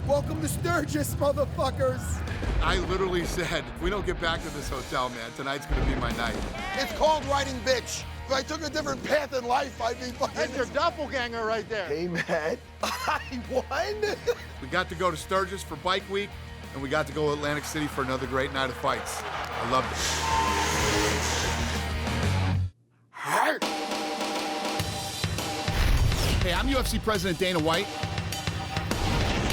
Welcome to Sturgis, motherfuckers. I literally said, if we don't get back to this hotel, man, tonight's gonna be my night. It's called riding bitch. If I took a different path in life, I'd be fucking... That's your doppelganger right there. Hey, Matt. I won. We got to go to Sturgis for Bike Week, and we got to go to Atlantic City for another great night of fights. I loved it. Hey, I'm UFC President Dana White,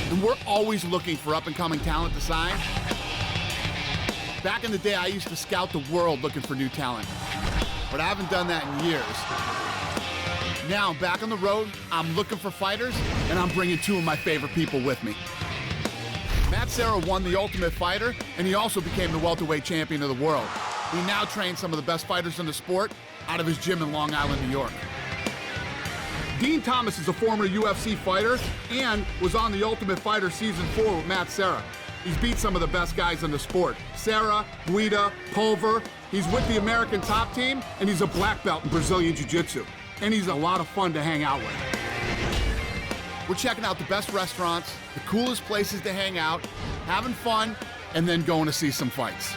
and we're always looking for up-and-coming talent to sign. Back in the day, I used to scout the world looking for new talent, but I haven't done that in years. Now I'm back on the road, I'm looking for fighters, and I'm bringing two of my favorite people with me. Matt Serra won the Ultimate Fighter, and he also became the welterweight champion of the world. He now trains some of the best fighters in the sport out of his gym in Long Island, New York. Dean Thomas is a former UFC fighter and was on the Ultimate Fighter Season 4 with Matt Serra. He's beat some of the best guys in the sport. Serra, Guida, Pulver. He's with the American top team, and he's a black belt in Brazilian Jiu-Jitsu. And he's a lot of fun to hang out with. We're checking out the best restaurants, the coolest places to hang out, having fun, and then going to see some fights.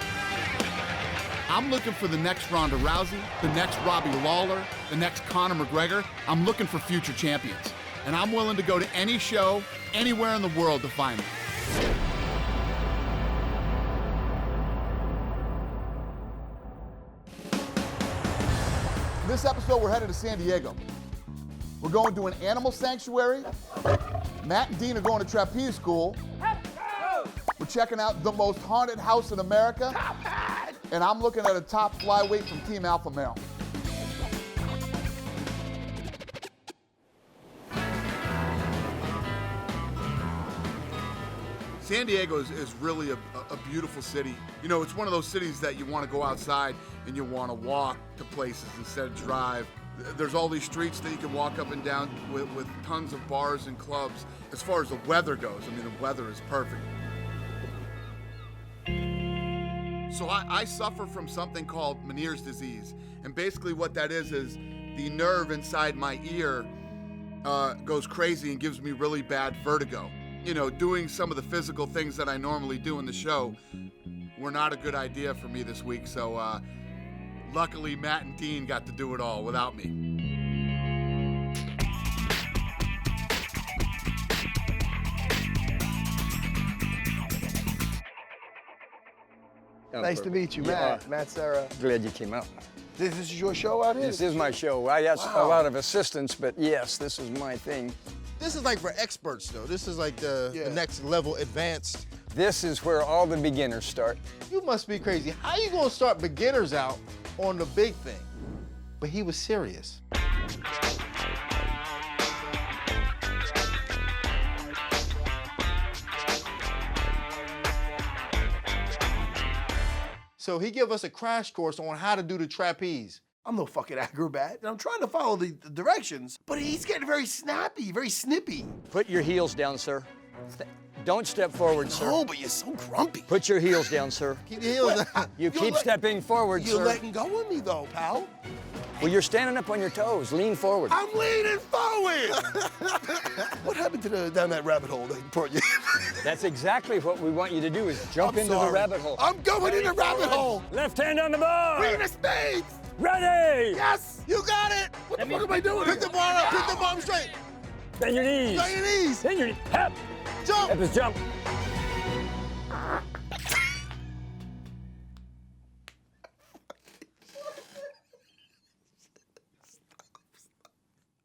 I'm looking for the next Ronda Rousey, the next Robbie Lawler, the next Conor McGregor. I'm looking for future champions. And I'm willing to go to any show, anywhere in the world to find them. This episode, we're headed to San Diego. We're going to an animal sanctuary. Matt and Dean are going to trapeze school. We're checking out the most haunted house in America. And I'm looking at a top flyweight from Team Alpha Male. San Diego is really a beautiful city. You know, it's one of those cities that you want to go outside and you want to walk to places instead of drive. There's all these streets that you can walk up and down with tons of bars and clubs. As far as the weather goes, I mean, the weather is perfect. So I suffer from something called Meniere's disease. And basically what that is the nerve inside my ear goes crazy and gives me really bad vertigo. You know, doing some of the physical things that I normally do in the show were not a good idea for me this week. So luckily Matt and Dean got to do it all without me. Nice to meet you, Matt. Matt Serra. Glad you came out. This is your show out here? This is my show. I got a lot of assistants, but yes, this is my thing. This is like for experts, though. This is like the next level advanced. This is where all the beginners start. You must be crazy. How you gonna start beginners out on the big thing? But he was serious. So he gave us a crash course on how to do the trapeze. I'm no fucking acrobat, and I'm trying to follow the directions, but he's getting very snappy, very snippy. Put your heels down, sir. Don't step forward, sir. Oh, but you're so grumpy. Put your heels down, sir. Keep your heels down. You keep stepping forward, sir. You're letting go of me, though, pal. Well, you're standing up on your toes. Lean forward. I'm leaning forward. What happened to down that rabbit hole that brought you? That's exactly what we want you to do, is jump into the rabbit hole. I'm going in the rabbit hole. Left hand on the bar. Queen of spades. Ready. Yes, you got it. What the fuck am I doing? Pick the bar up, pick the bar straight. Bend your knees. Bend your knees. Bend your knees. Hep. Jump. Hep is jump.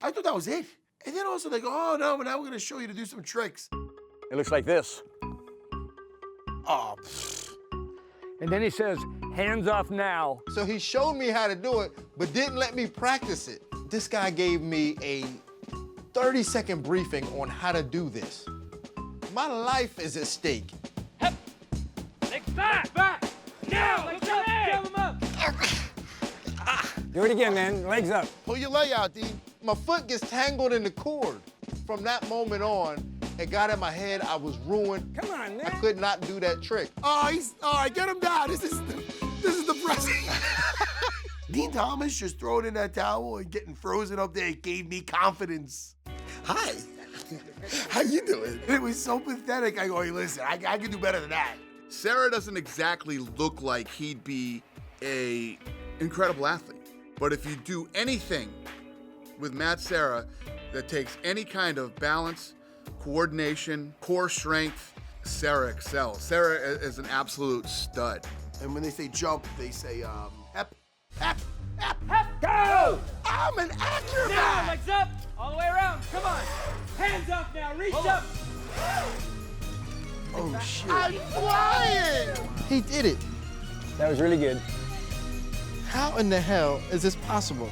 I thought that was it. And then also they go, oh no, but now we're gonna show you to do some tricks. It looks like this. Oh. And then he says, hands off now. So he showed me how to do it, but didn't let me practice it. This guy gave me a 30-second briefing on how to do this. My life is at stake. Hep. Next back. Now. Let's go. Jump him up. Do it again, man. Legs up. Pull your leg out, D. My foot gets tangled in the cord. From that moment on, it got in my head. I was ruined. Come on, man. I could not do that trick. Oh, all right, get him down. This is depressing. Dean Thomas just throwing in that towel and getting frozen up there gave me confidence. Hi, How you doing? It was so pathetic. I go, hey, listen, I can do better than that. Serra doesn't exactly look like he'd be a incredible athlete. But if you do anything with Matt Serra that takes any kind of balance, coordination, core strength, Serra excels. Serra is an absolute stud. And when they say jump, they say, hep. Go! I'm an Now, acrobat! legs up, all the way around. Come on. Hands up now, reach up. Oh, shit. I'm flying! He did it. That was really good. How in the hell is this possible?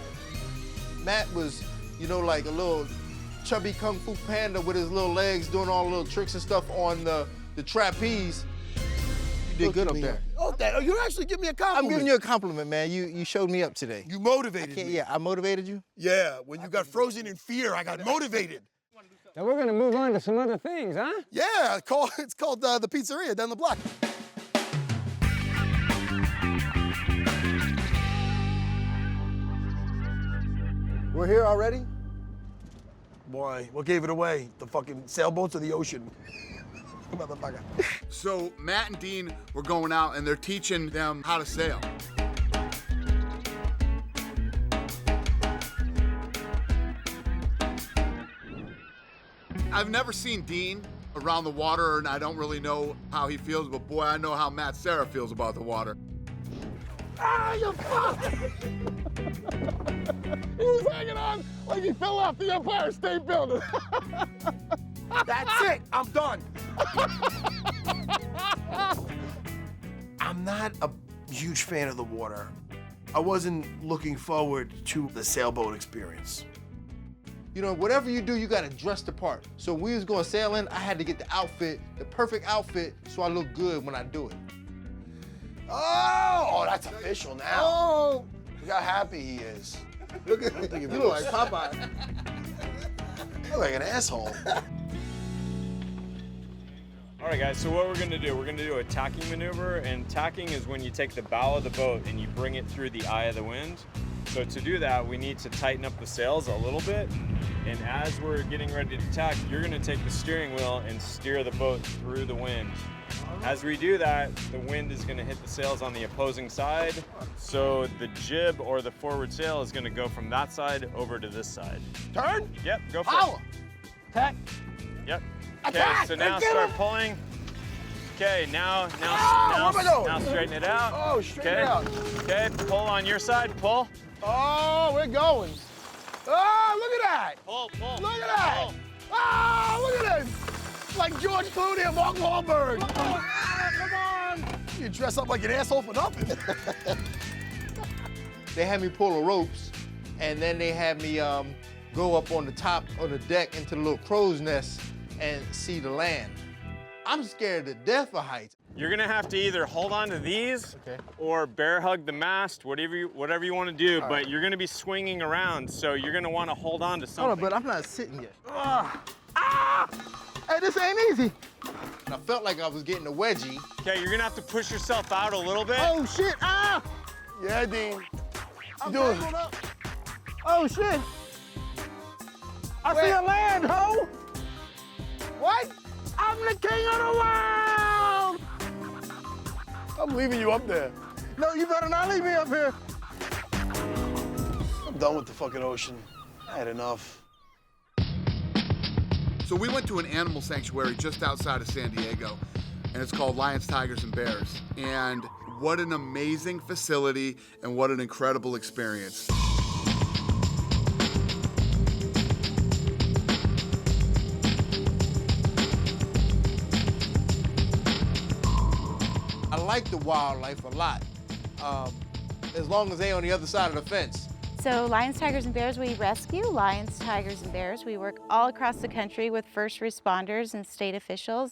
Matt was, you know, like a little chubby Kung Fu Panda with his little legs doing all the little tricks and stuff on the trapeze. You did good up there. Oh, you actually give me a compliment. I'm giving you a compliment, man. You showed me up today. You motivated me. Yeah, I motivated you? Yeah, when you got frozen in fear, I got motivated. Now we're gonna move on to some other things, huh? Yeah, it's called the pizzeria down the block. We're here already? Boy, what gave it away? The fucking sailboats or the ocean? Motherfucker. So Matt and Dean were going out and they're teaching them how to sail. I've never seen Dean around the water and I don't really know how he feels, but boy, I know how Matt Serra feels about the water. Ah, you fuck! He was hanging on like he fell off the Empire State Building. That's it, I'm done. I'm not a huge fan of the water. I wasn't looking forward to the sailboat experience. You know, whatever you do, you gotta dress the part. So when we was going sailing, I had to get the outfit, the perfect outfit, so I look good when I do it. Oh, that's official now. Oh! Look how happy he is. Look at You you look like Popeye. You look like an asshole. All right, guys, so what we're gonna do, we're gonna do a tacking maneuver, and tacking is when you take the bow of the boat and you bring it through the eye of the wind. So to do that, we need to tighten up the sails a little bit, and as we're getting ready to tack, you're gonna take the steering wheel and steer the boat through the wind. As we do that, the wind is gonna hit the sails on the opposing side, so the jib or the forward sail is gonna go from that side over to this side. Turn? Yep, go for Power. it. Tack. Yep. Okay, Attack! so now Get start him! pulling. Okay, now where am I going? straighten it out. Oh, straighten it Okay. out. Okay, pull on your side, pull. Oh, we're going. Oh, look at that. Pull. Look at that. Pull. Oh, look at this. Like George Clooney and Mark Wahlberg. Come on. You dress up like an asshole for nothing. They had me pull the ropes, and then they had me go up on the top of the deck into the little crow's nest and see the land. I'm scared to death of heights. You're gonna have to either hold on to these or bear hug the mast, whatever you want to do, but you're gonna be swinging around, so you're gonna want to hold on to something. Hold on, but I'm not sitting yet. Hey, this ain't easy. And I felt like I was getting a wedgie. Okay, you're gonna have to push yourself out a little bit. Oh, shit, Yeah, Dean. I'm doing it. tangled up. Oh, shit. I see a land, ho. What? I'm the king of the world. I'm leaving you up there. No, you better not leave me up here. I'm done with the fucking ocean. I had enough. So we went to an animal sanctuary just outside of San Diego, and it's called Lions, Tigers, and Bears. And what an amazing facility and what an incredible experience. I like the wildlife a lot, as long as they on the other side of the fence. So Lions, Tigers, and Bears, we rescue lions, tigers, and bears. We work all across the country with first responders and state officials.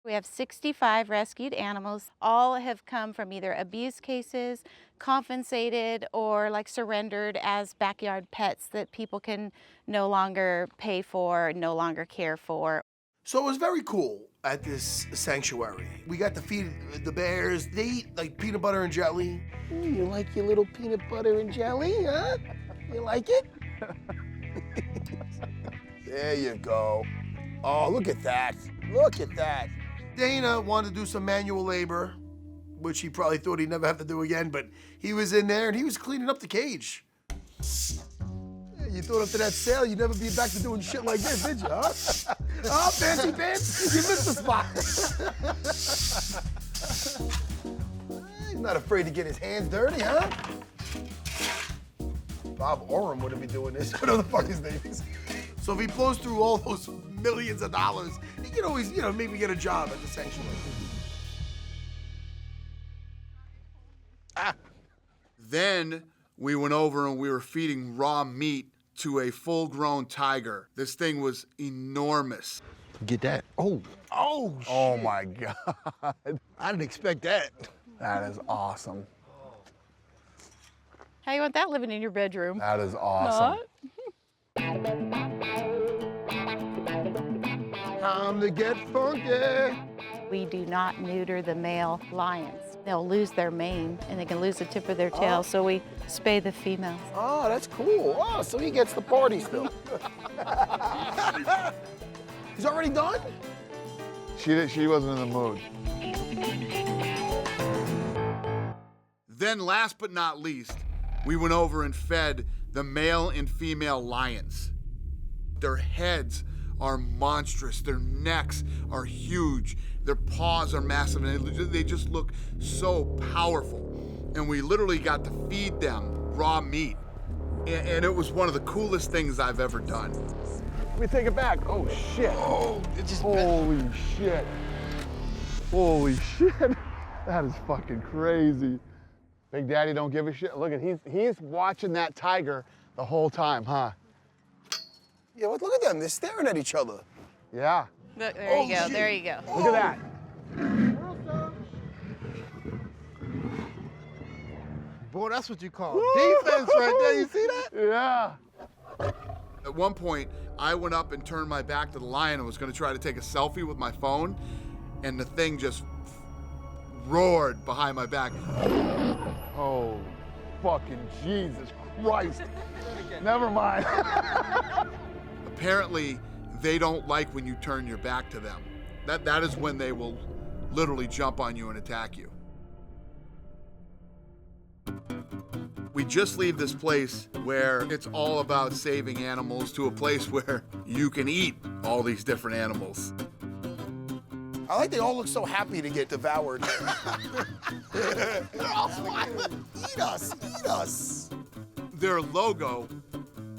We have 65 rescued animals. All have come from either abuse cases, compensated, or like surrendered as backyard pets that people can no longer pay for, no longer care for. So it was very cool at this sanctuary. We got to feed the bears. They eat like peanut butter and jelly. Ooh, you like your little peanut butter and jelly, huh? You like it? There you go. Oh, look at that. Look at that. Dana wanted to do some manual labor, which he probably thought he'd never have to do again, but he was in there and he was cleaning up the cage. Yeah, you thought after that sale, you'd never be back to doing shit like this, did you, huh? Oh, fancy pants, you missed the spot. He's not afraid to get his hands dirty, huh? Bob Oram wouldn't be doing this. Whatever the fuck his name is. So if he blows through all those millions of dollars, he can always, maybe get a job at the sanctuary. Then we went over and we were feeding raw meat to a full-grown tiger. This thing was enormous. Get that. Oh, shit. Oh my God. I didn't expect that. That is awesome. How you want that living in your bedroom? That is awesome. Time to get funky. We do not neuter the male lions. They'll lose their mane and they can lose the tip of their tail, so we spay the females. Oh, that's cool. Oh, so he gets the party still. He's already done? She wasn't in the mood. Then last but not least, we went over and fed the male and female lions. Their heads are monstrous, their necks are huge, their paws are massive, and they just look so powerful. And we literally got to feed them raw meat. And it was one of the coolest things I've ever done. Let me take it back. Oh shit. Oh, it just... Holy shit. Holy shit. That is fucking crazy. Big Daddy don't give a shit. Look at, he's watching that tiger the whole time, huh? Yeah, look at them. They're staring at each other. Yeah. Look, there you go, shit. there you go. Look at that. Boy, that's what you call defense right there. You see that? Yeah. At one point, I went up and turned my back to the lion and was gonna try to take a selfie with my phone, and the thing just roared behind my back. Oh, fucking Jesus Christ. Never mind. Apparently, they don't like when you turn your back to them. That is when they will literally jump on you and attack you. We just leave this place where it's all about saving animals to a place where you can eat all these different animals. I like they all look so happy to get devoured. They're all smiling. Eat us, eat us. Their logo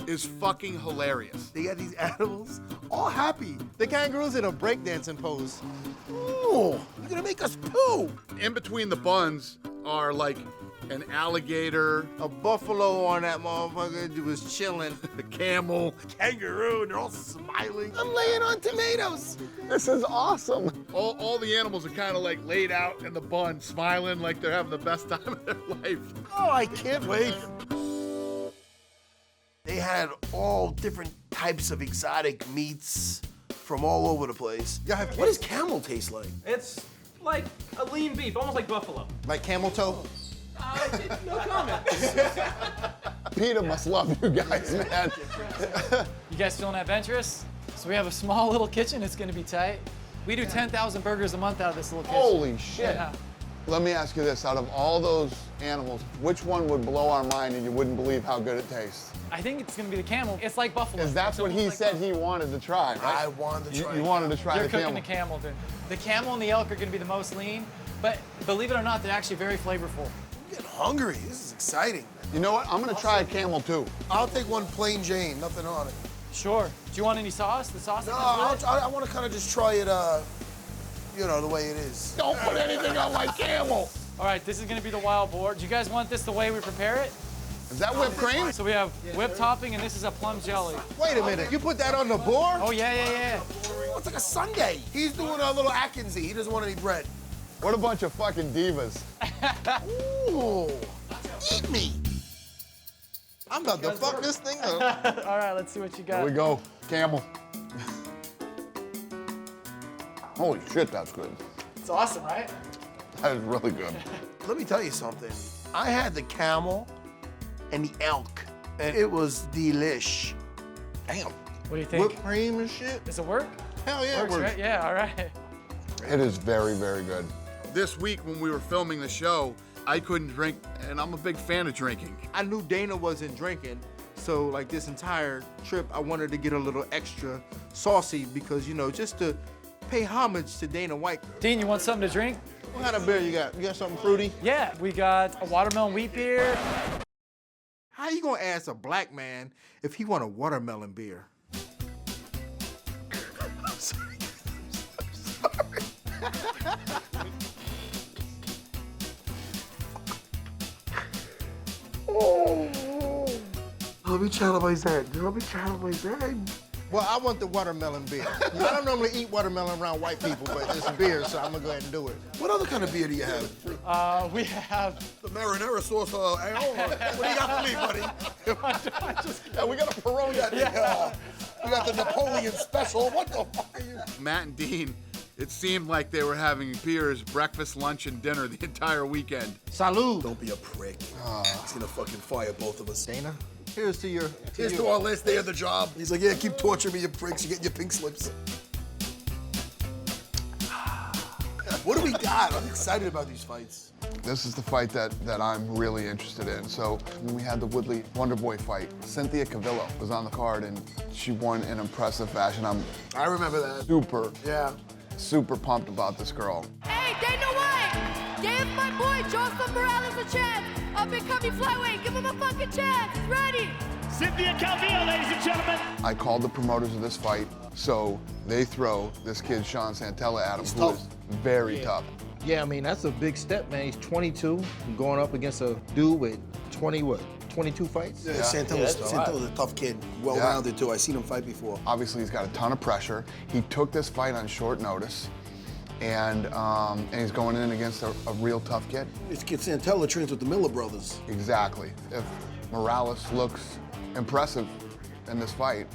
is fucking hilarious. They got these animals all happy. The kangaroo's in a breakdancing pose. Ooh, you're gonna make us poo. In between the buns are like an alligator, A buffalo on that motherfucker was chilling. a camel, Kangaroo, and they're all smiling. I'm laying on tomatoes. This is awesome. all the animals are kind of like laid out in the bun, smiling like they're having the best time of their life. Oh, I can't wait. They had all different types of exotic meats from all over the place. What does camel taste like? It's like a lean beef, almost like buffalo. Like camel toe? No comment. Peter must love you guys, man. You guys feeling adventurous? So we have a small little kitchen. It's going to be tight. We do 10,000 burgers a month out of this little kitchen. Holy shit. Yeah. Let me ask you this, out of all those animals, which one would blow our mind and you wouldn't believe how good it tastes? I think it's going to be the camel. It's like buffalo. Because that's what he said he wanted to try, right? I wanted to try You wanted to try You're the cooking camel. the camel, dude. The camel and the elk are going to be the most lean, but believe it or not, they're actually very flavorful. I'm getting hungry. This is exciting. You know what? I'm gonna try a camel too. I'll take one plain Jane, nothing on it. Sure. Do you want any sauce? The sauce? No, that comes with it? I want to kind of just try it, the way it is. Don't put anything on my camel. All right, this is going to be the wild boar. Do you guys want this the way we prepare it? Is that whipped cream? So we have whipped topping, and this is a plum jelly. Wait a minute, you put that on the board? Oh, yeah. Oh, it's like a sundae. He's doing a little Atkinsy. He doesn't want any bread. What a bunch of fucking divas. Ooh, eat me. I'm about to fuck this thing up. All right, let's see what you got. Here we go, camel. Holy shit, that's good. It's awesome, right? That is really good. Let me tell you something. I had the camel and the elk, and it was delish. Damn. What do you think? Whipped cream and shit. Does it work? Hell yeah, it works. Right? Yeah, all right. It is very, very good. This week when we were filming the show, I couldn't drink, and I'm a big fan of drinking. I knew Dana wasn't drinking, so like this entire trip, I wanted to get a little extra saucy because, you know, just to pay homage to Dana White. Dean, you want something to drink? What kind of beer you got? You got something fruity? Yeah, we got a watermelon wheat beer. How you gonna ask a black man if he want a watermelon beer? I'm sorry. I'm sorry. Oh. Let me channel my Zen. Let me channel my Zen. Well, I want the watermelon beer. I don't normally eat watermelon around white people, but it's beer, so I'm gonna go ahead and do it. What other kind of beer do you have? We have. The marinara sauce. Ale. What do you got for me, buddy? Yeah, we got a Peroni. We got the Napoleon special. What the fuck are you? Matt and Dean, it seemed like they were having beers, breakfast, lunch, and dinner the entire weekend. Salud. Don't be a prick. He's gonna fucking fire both of us. Dana, here's to your. Here's to our last day of the job. He's like, yeah, keep torturing me, you pricks. You're getting your pink slips. What do we got? I'm excited about these fights. This is the fight that I'm really interested in. So when we had the Woodley Wonder Boy fight, Cynthia Cavillo was on the card and she won in impressive fashion. I remember that. Super pumped about this girl. Hey, Dana White! Give my boy Joseph Morales a chance! Up and coming flyweight, give him a fucking chance! He's ready! Cynthia Calvillo, ladies and gentlemen. I called the promoters of this fight, so they throw this kid, Sean Santella, at him, who is very tough. Yeah, I mean, that's a big step, man. He's 22, going up against a dude with 22 fights? Yeah, Santella's a tough kid, well-rounded too. I've seen him fight before. Obviously, he's got a ton of pressure. He took this fight on short notice, and he's going in against a real tough kid. This kid Santella trains with the Miller brothers. Exactly. If Morales looks impressive in this fight,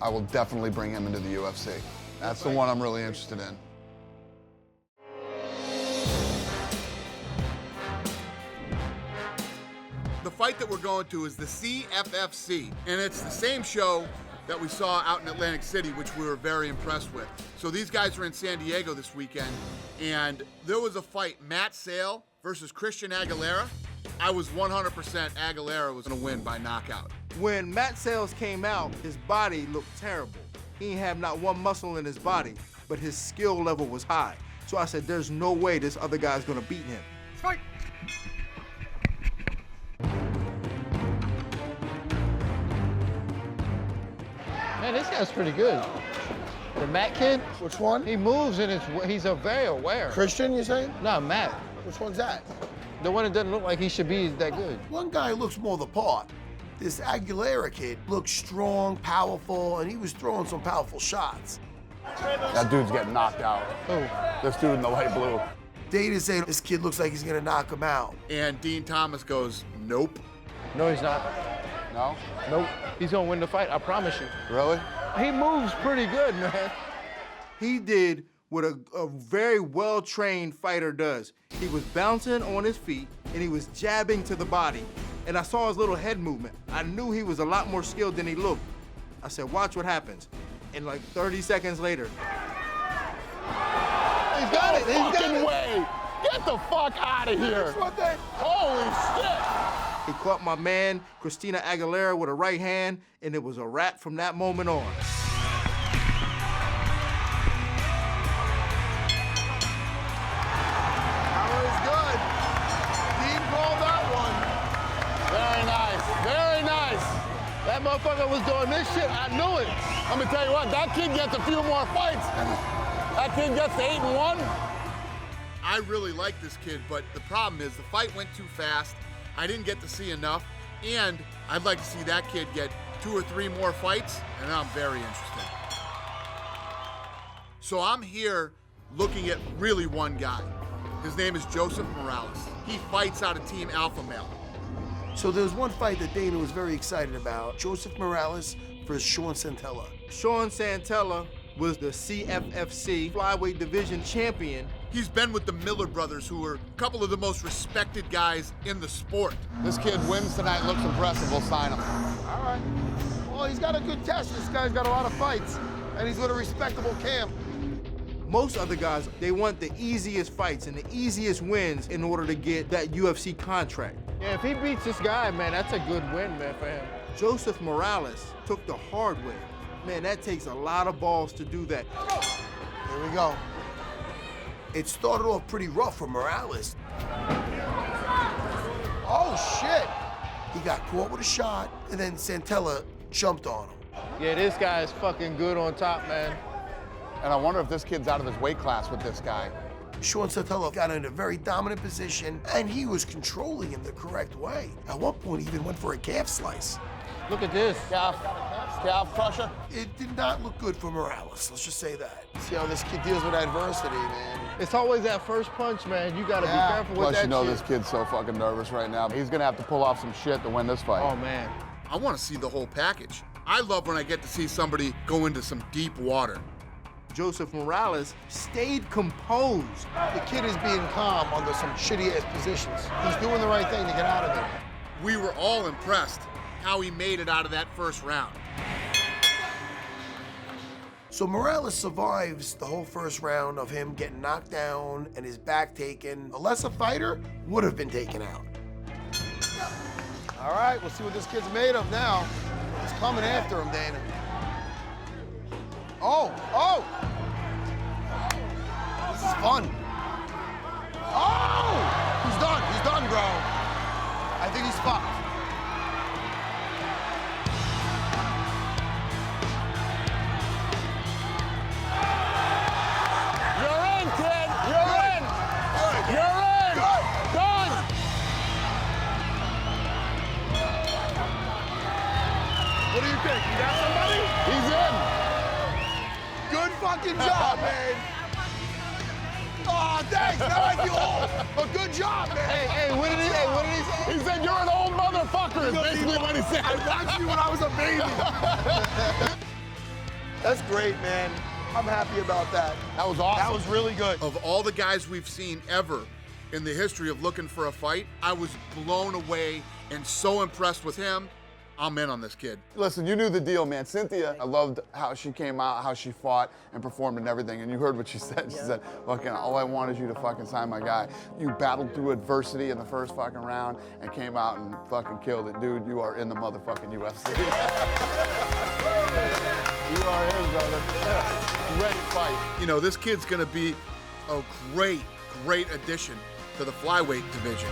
I will definitely bring him into the UFC. That's the one I'm really interested in. The fight that we're going to is the CFFC, and it's the same show that we saw out in Atlantic City, which we were very impressed with. So these guys are in San Diego this weekend, and there was a fight, Matt Serra versus Christian Aguilera. I was 100% Aguilera was gonna win by knockout. When Matt Serra came out, his body looked terrible. He didn't have not one muscle in his body, but his skill level was high. So I said, there's no way this other guy's gonna beat him. Fight! Man, this guy's pretty good. The Matt kid? Which one? He moves and he's very aware. Christian, you saying? No, Matt. Which one's that? The one that doesn't look like he should be that good. One guy looks more the part. This Aguilera kid looks strong, powerful, and he was throwing some powerful shots. That dude's getting knocked out. Who? This dude in the light blue. Dana's saying this kid looks like he's gonna knock him out. And Dean Thomas goes, nope. No, he's not. No? Nope. He's gonna win the fight, I promise you. Really? He moves pretty good, man. He did what a very well-trained fighter does. He was bouncing on his feet, and he was jabbing to the body. And I saw his little head movement. I knew he was a lot more skilled than he looked. I said, watch what happens. And like 30 seconds later, he's got it, he's got it. Way. Get the fuck out of here. Holy shit. He caught my man, Christina Aguilera, with a right hand, and it was a wrap from that moment on. That was good. Dean called that one. Very nice, very nice. That motherfucker was doing this shit, I knew it. Let me tell you what, that kid gets a few more fights. That kid gets to 8-1. I really like this kid, but the problem is the fight went too fast. I didn't get to see enough, and I'd like to see that kid get 2 or 3 more fights, and I'm very interested. So I'm here looking at really one guy. His name is Joseph Morales. He fights out of Team Alpha Male. So there was one fight that Dana was very excited about. Joseph Morales versus Sean Santella. Sean Santella was the CFFC flyweight division champion. He's been with the Miller brothers, who are a couple of the most respected guys in the sport. This kid wins tonight, looks impressive, we'll sign him. All right. Well, he's got a good test. This guy's got a lot of fights. And he's with a respectable camp. Most other guys, they want the easiest fights and the easiest wins in order to get that UFC contract. Yeah, if he beats this guy, man, that's a good win, man, for him. Joseph Morales took the hard way. Man, that takes a lot of balls to do that. Here we go. It started off pretty rough for Morales. Oh, shit. He got caught with a shot, and then Santella jumped on him. Yeah, this guy is fucking good on top, man. And I wonder if this kid's out of his weight class with this guy. Sean Santella got in a very dominant position, and he was controlling him the correct way. At one point, he even went for a calf slice. Look at this. Calf crusher. It did not look good for Morales, let's just say that. See how this kid deals with adversity, man. It's always that first punch, man. You gotta be careful with Plus, that you know shit. this kid's so fucking nervous right now. He's gonna have to pull off some shit to win this fight. Oh, man. I want to see the whole package. I love when I get to see somebody go into some deep water. Joseph Morales stayed composed. The kid is being calm under some shitty-ass positions. He's doing the right thing to get out of it. We were all impressed how he made it out of that first round. So Morales survives the whole first round of him getting knocked down and his back taken. A lesser fighter would have been taken out. All right, we'll see what this kid's made of now. He's coming after him, Dana. Oh! This is fun. Oh! He's done, bro. I think he's fucked. What do you think? You got somebody? He's in. Good fucking job, man. Oh, thanks. Now I feel old. But good job, man. Hey, what did he say? He said, you're an old motherfucker, is basically what he said. I watched you when I was a baby. That's great, man. I'm happy about that. That was awesome. That was really good. Of all the guys we've seen ever in the history of Looking for a Fight, I was blown away and so impressed with him. I'm in on this kid. Listen, you knew the deal, man. Cynthia, I loved how she came out, how she fought and performed and everything. And you heard what she said. She said, fucking, all I want is you to fucking sign my guy. You battled through adversity in the first fucking round and came out and fucking killed it. Dude, you are in the motherfucking UFC. You are his, brother. Great fight. You know, this kid's gonna be a great, great addition to the flyweight division.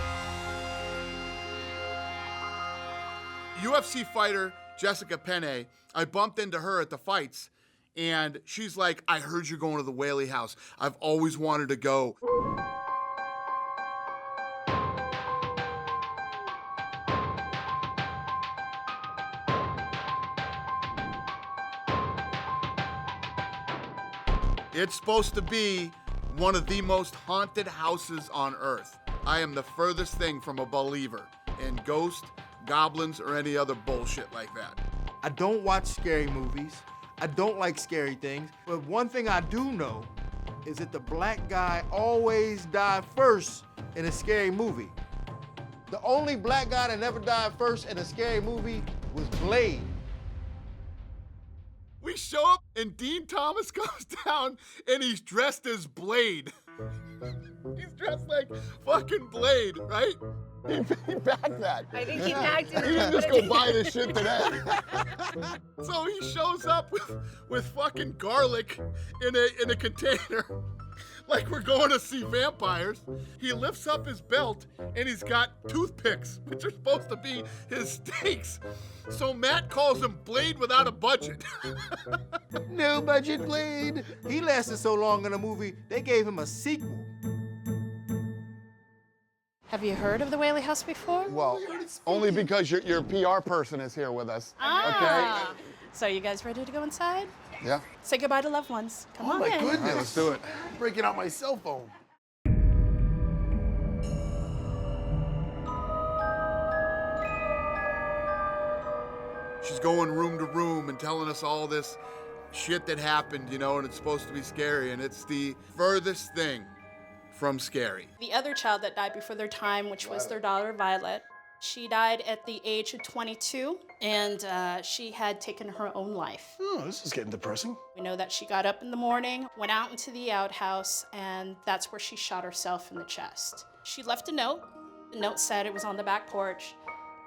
UFC fighter Jessica Penne, I bumped into her at the fights, and she's like, I heard you're going to the Whaley House. I've always wanted to go. It's supposed to be one of the most haunted houses on earth. I am the furthest thing from a believer in ghosts, goblins, or any other bullshit like that. I don't watch scary movies. I don't like scary things. But one thing I do know is that the black guy always died first in a scary movie. The only black guy that never died first in a scary movie was Blade. We show up and Dean Thomas comes down and he's dressed as Blade. He's dressed like fucking Blade, right? He backed that. I think he packed it. He didn't just go buy this shit today. So he shows up with fucking garlic in a container. Like we're going to see vampires. He lifts up his belt and he's got toothpicks, which are supposed to be his steaks. So Matt calls him Blade without a budget. No budget Blade. He lasted so long in the movie, they gave him a sequel. Have you heard of the Whaley House before? Well, only because your PR person is here with us. Ah. So you guys ready to go inside? Okay? Yeah. Say goodbye to loved ones. Come on my in. goodness. All right, let's do it. Breaking out my cell phone. She's going room to room and telling us all this shit that happened, you know, and it's supposed to be scary, and it's the furthest thing from scary. The other child that died before their time, which was their daughter Violet, She died at the age of 22, and she had taken her own life. Oh, this is getting depressing. We know that she got up in the morning, went out into the outhouse, and that's where she shot herself in the chest. She left a note. The note said it was on the back porch.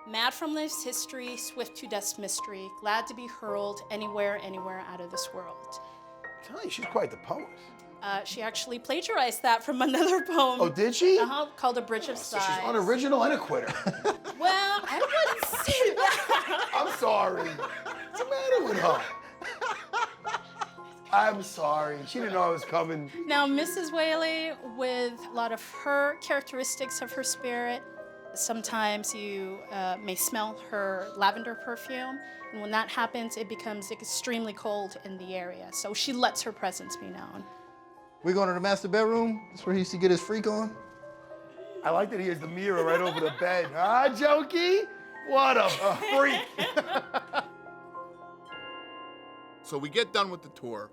Mad from life's history, swift to death's mystery, glad to be hurled anywhere, anywhere out of this world. I tell you, she's quite the poet. She actually plagiarized that from another poem. Oh, did she? Called A Bridge of So Sighs. she's unoriginal and a quitter. Well, I wouldn't say that. I'm sorry. What's the matter with her? I'm sorry. She didn't know I was coming. Now, Mrs. Whaley, with a lot of her characteristics of her spirit, sometimes you may smell her lavender perfume. And when that happens, it becomes extremely cold in the area. So she lets her presence be known. We going to the master bedroom? That's where he used to get his freak on. I like that he has the mirror right over the bed. Ah, Jokey? What a freak. So we get done with the tour.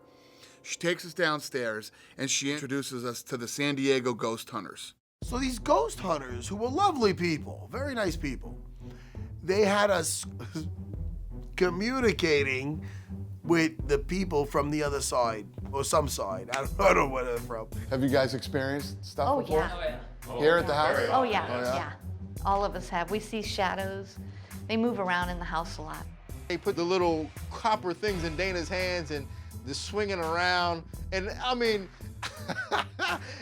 She takes us downstairs, and she introduces us to the San Diego Ghost Hunters. So these ghost hunters, who were lovely people, very nice people, they had us communicating with the people from the other side, or some side. I don't know where they're from. Have you guys experienced stuff before? Yeah. Here at the house? Oh yeah. All of us have. We see shadows. They move around in the house a lot. They put the little copper things in Dana's hands and they're swinging around. And I mean,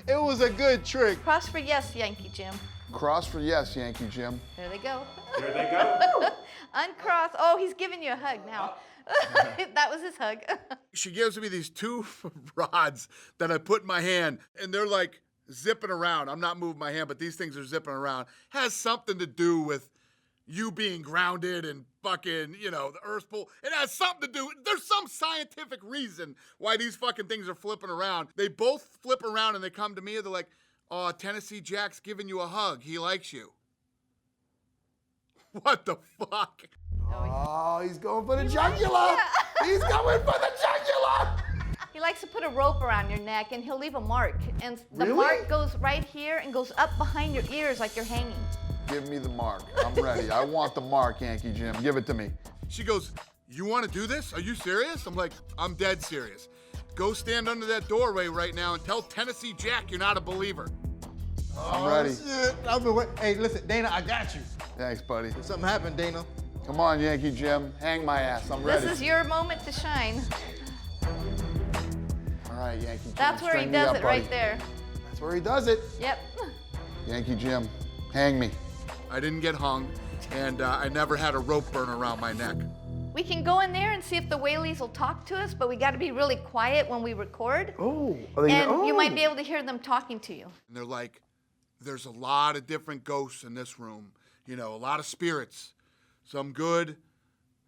it was a good trick. Cross for yes, Yankee Jim. Cross for yes, Yankee Jim. There they go. There they go. Uncross. Oh, he's giving you a hug now. That was his hug. She gives me these two rods that I put in my hand, and they're like zipping around. I'm not moving my hand, but these things are zipping around. Has something to do with you being grounded and fucking, you know, the Earth pull. It has something to do. There's some scientific reason why these fucking things are flipping around. They both flip around and they come to me and they're like, "Oh, Tennessee Jack's giving you a hug. He likes you." What the fuck? Oh, he's going for the jugular. He's going for the jugular. He likes to put a rope around your neck and he'll leave a mark. And the Really? mark goes right here and goes up behind your ears like you're hanging. Give me the mark. I'm ready. I want the mark, Yankee Jim. Give it to me. She goes, "You want to do this? Are you serious?" I'm like, "I'm dead serious. Go stand under that doorway right now and tell Tennessee Jack you're not a believer." I'm ready. Shit. I've been waiting. Hey, listen, Dana, I got you. Thanks, buddy. Something happened, Dana. Come on, Yankee Jim. Hang my ass. I'm ready. This is your moment to shine. All right, Yankee Jim. That's where he string me does up, it right buddy. there. That's where he does it. Yep. Yankee Jim, hang me. I didn't get hung, and I never had a rope burn around my neck. We can go in there and see if the Whaleys will talk to us, but we got to be really quiet when we record. Oh. And you might be able to hear them talking to you. And they're like, "There's a lot of different ghosts in this room. You know, a lot of spirits. Some good,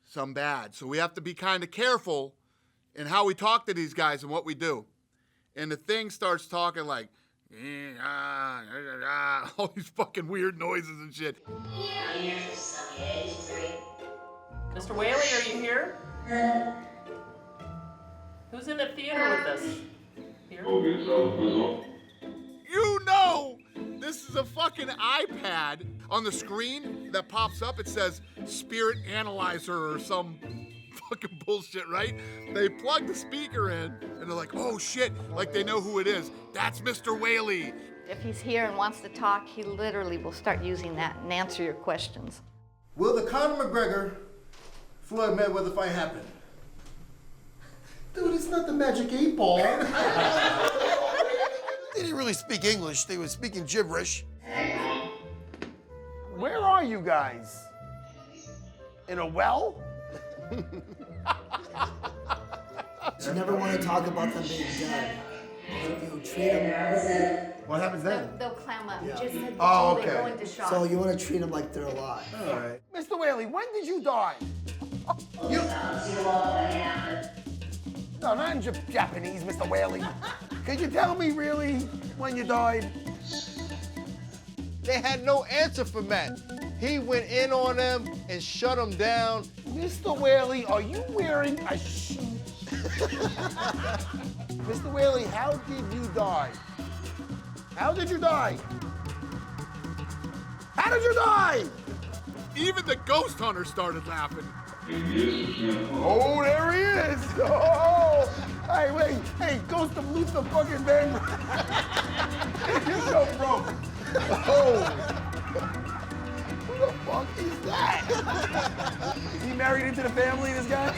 some bad. So we have to be kind of careful in how we talk to these guys and what we do." And the thing starts talking like, all these fucking weird noises and shit. Mr. Whaley, are you here? Who's in the theater with us? Here? You know, this is a fucking iPad. On the screen that pops up, it says Spirit Analyzer or some fucking bullshit, right? They plug the speaker in and they're like, "Oh shit," like they know who it is. That's Mr. Whaley. If he's here and wants to talk, he literally will start using that and answer your questions. Will the Conor McGregor Floyd Mayweather fight happen? Dude, it's not the Magic 8 Ball. They didn't really speak English. They were speaking gibberish. Where are you guys? In a well? You never want to talk about them being dead. You treat them. What happens then? They'll clam up. Yeah. Just said Oh, they go okay. into shock. So you want to treat them like they're alive. All right. Mr. Whaley, when did you die? You. No, not in Japanese, Mr. Whaley. Could you tell me really when you died? They had no answer for Matt. He went in on them and shut them down. Mr. Whaley, are you wearing a sheet? Mr. Whaley, how did you die? How did you die? How did you die? Even the ghost hunter started laughing. Oh, there he is. Oh, hey, wait. Hey, Ghost of Luther fucking Van. You're so broke. Oh. Who the fuck is that? Is he married into the family, this guy?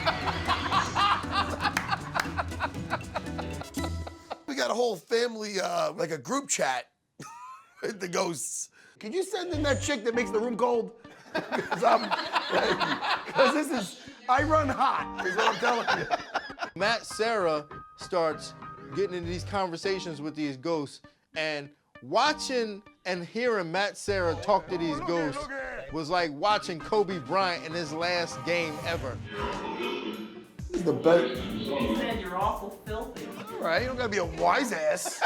We got a whole family, like a group chat with the ghosts. Could you send in that chick that makes the room cold? Because this is, I run hot, is what I'm telling you. Matt Serra starts getting into these conversations with these ghosts, and watching and hearing Matt Serra talk to these ghosts was like watching Kobe Bryant in his last game ever. This is the best. He said you're awful filthy. All right, you don't gotta be a wise ass.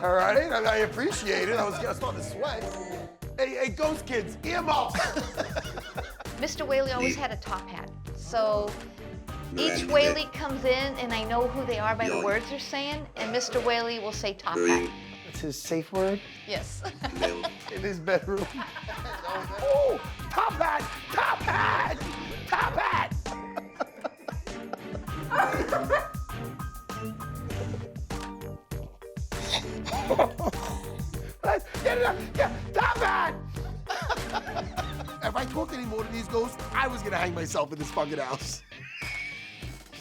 All right, I appreciate it. I was starting to sweat. Hey, ghost kids, ear them up. Mr. Whaley always had a top hat. So each Whaley comes in and I know who they are by the words they're saying, and Mr. Whaley will say top hat. That's his safe word? Yes. In his bedroom. Oh, top hat, top hat, top hat. Get it up, yeah, top hat. If I talked any more to these ghosts, I was gonna hang myself in this fucking house.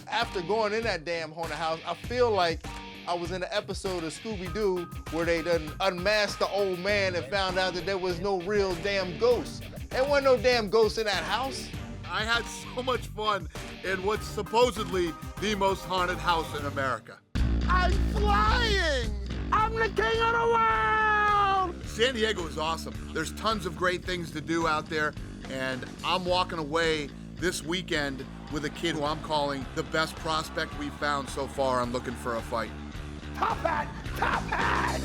After going in that damn haunted house, I feel like I was in an episode of Scooby-Doo where they done unmasked the old man and found out that there was no real damn ghost. There wasn't no damn ghost in that house. I had so much fun in what's supposedly the most haunted house in America. I'm flying! I'm the king of the world! San Diego is awesome. There's tons of great things to do out there, and I'm walking away this weekend with a kid who I'm calling the best prospect we've found so far on Looking for a Fight. Top hat! Top hat!